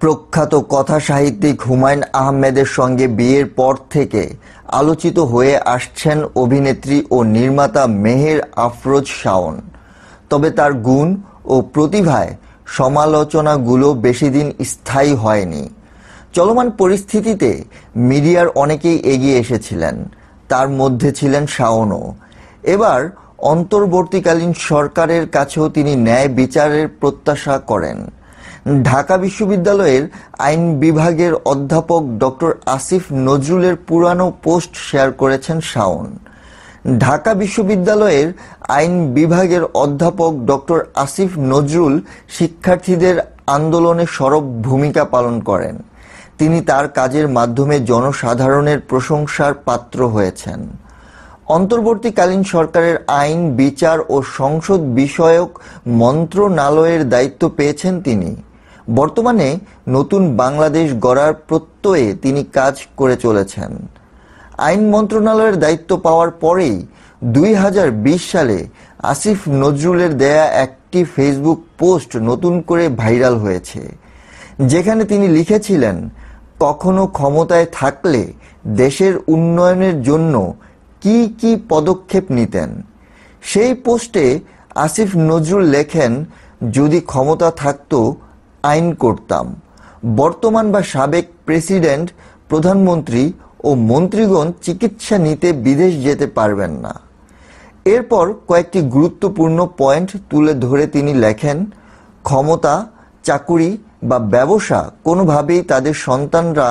প্রখ্যাত কথা সাহিত্যিক হুমায়ূন আহমেদের সঙ্গে বিয়ের পর থেকে আলোচিত হয়ে আসছেন অভিনেত্রী ও নির্মাতা মেহের আফরোজ শাওন। তবে তার গুণ ও প্রতিভায় সমালোচনাগুলো বেশিদিন স্থায়ী হয়নি। চলমান পরিস্থিতিতে মিডিয়ার অনেকেই এগিয়ে এসেছিলেন, তার মধ্যে ছিলেন শাওনও। এবার অন্তর্বর্তীকালীন সরকারের কাছেও তিনি ন্যায় বিচারের প্রত্যাশা করেন। ঢাকা বিশ্ববিদ্যালয়ের আইন বিভাগের অধ্যাপক ডক্টর আসিফ নজরুলের পুরানো পোস্ট শেয়ার করেছেন শাওন। ঢাকা বিশ্ববিদ্যালয়ের আইন বিভাগের অধ্যাপক ডক্টর আসিফ নজরুল শিক্ষার্থীদের আন্দোলনে সরব ভূমিকা পালন করেন। তিনি তার কাজের মাধ্যমে জনসাধারণের প্রশংসার পাত্র হয়েছেন। অন্তর্বর্তীকালীন সরকারের আইন, বিচার ও সংসদ বিষয়ক মন্ত্রণালয়ের দায়িত্ব পেয়েছেন তিনি। বর্তমানে নতুন বাংলাদেশ গড়ার প্রত্যয়ে তিনি কাজ করে চলেছেন। আইন মন্ত্রণালয়ের দায়িত্ব পাওয়ার পরেই 2020 সালে আসিফ নজরুলের দেয়া একটি ফেসবুক পোস্ট নতুন করে ভাইরাল হয়েছে, যেখানে তিনি লিখেছিলেন, কখনো ক্ষমতায় থাকলে দেশের উন্নয়নের জন্য কি কি পদক্ষেপ নিতেন। সেই পোস্টে আসিফ নজরুল লেখেন, যদি ক্ষমতা থাকতো আইন করতাম। বর্তমান বা সাবেক প্রেসিডেন্ট, প্রধানমন্ত্রী ও মন্ত্রীগণ চিকিৎসা নিতে বিদেশ যেতে পারবেন না। এরপর কয়েকটি গুরুত্বপূর্ণ পয়েন্ট তুলে ধরে তিনি লেখেন, ক্ষমতা, চাকুরি বা ব্যবসা কোনোভাবেই তাদের সন্তানরা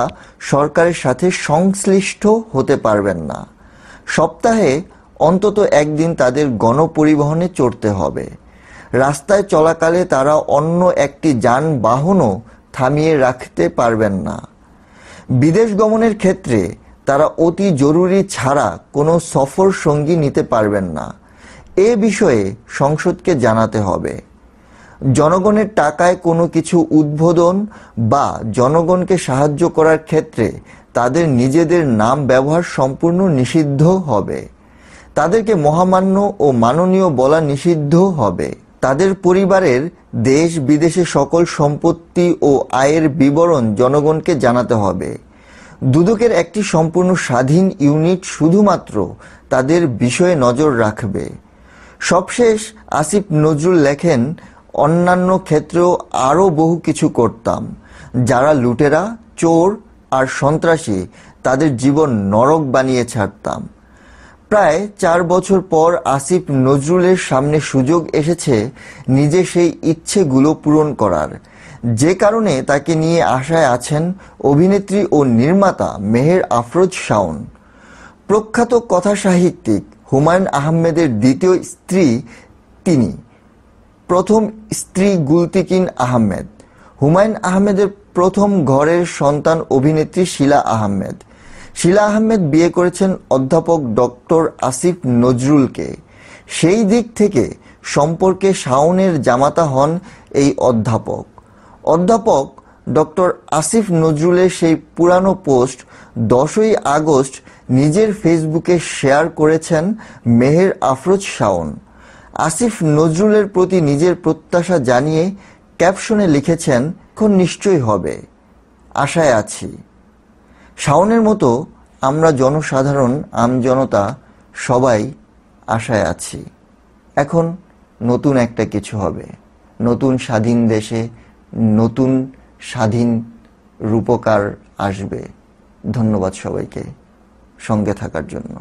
সরকারের সাথে সংশ্লিষ্ট হতে পারবেন না। সপ্তাহে অন্তত একদিন তাদের গণপরিবহনে চড়তে হবে। রাস্তায় চলাকালে তারা অন্য একটি যানবাহনও থামিয়ে রাখতে পারবেন না। বিদেশ গমনের ক্ষেত্রে তারা অতি জরুরি ছাড়া কোনো সফর সঙ্গী নিতে পারবেন না। এ বিষয়ে সংসদকে জানাতে হবে। জনগণের টাকায় কোনো কিছু উদ্বোধন বা জনগণকে সাহায্য করার ক্ষেত্রে তাদের নিজেদের নাম ব্যবহার সম্পূর্ণ নিষিদ্ধ হবে। তাদেরকে মহামান্য ও মাননীয় বলা নিষিদ্ধ হবে। তাদের পরিবারের দেশ বিদেশে সকল সম্পত্তি ও আয়ের বিবরণ জনগণকে জানাতে হবে। দুদকের একটি সম্পূর্ণ স্বাধীন ইউনিট শুধুমাত্র তাদের বিষয়ে নজর রাখবে। সবশেষ আসিফ নজরুল লেখেন, অন্যান্য ক্ষেত্রেও আরও বহু কিছু করতাম। যারা লুটেরা, চোর আর সন্ত্রাসী, তাদের জীবন নরক বানিয়ে ছাড়তাম। প্রায় 4 বছর পর আসিফ নজরুলের সামনে সুযোগ এসেছে নিজে সেই ইচ্ছেগুলো পূরণ করার, যে কারণে তাকে নিয়ে আশায় আছেন অভিনেত্রী ও নির্মাতা মেহের আফরোজ শাওন। প্রখ্যাত কথা সাহিত্যিক হুমায়ূন আহমেদের দ্বিতীয় স্ত্রী তিনি। প্রথম স্ত্রী গুলতিকিন আহমেদ। হুমায়ূন আহমেদের প্রথম ঘরের সন্তান অভিনেত্রী শিলা আহমেদ। শিলা আহমেদ বিয়ে করেছেন অধ্যাপক ডক্টর আসিফ নজরুলকে। সেই দিক থেকে সম্পর্কে শাওনের জামাতা হন এই অধ্যাপক। অধ্যাপক ডক্টর আসিফ নজরুলের সেই পুরানো পোস্ট 10ই আগস্ট নিজের ফেসবুকে শেয়ার করেছেন মেহের আফরোজ শাওন। আসিফ নজরুলের প্রতি নিজের প্রত্যাশা জানিয়ে ক্যাপশনে লিখেছেন, এখন নিশ্চয়ই হবে, আশায় আছি। শাওনের মতো আমরা জনসাধারণ, আমজনতা সবাই আশায় আছি। এখন নতুন একটা কিছু হবে, নতুন স্বাধীন দেশে নতুন স্বাধীন রূপকার আসবে। ধন্যবাদ সবাইকে সঙ্গে থাকার জন্য।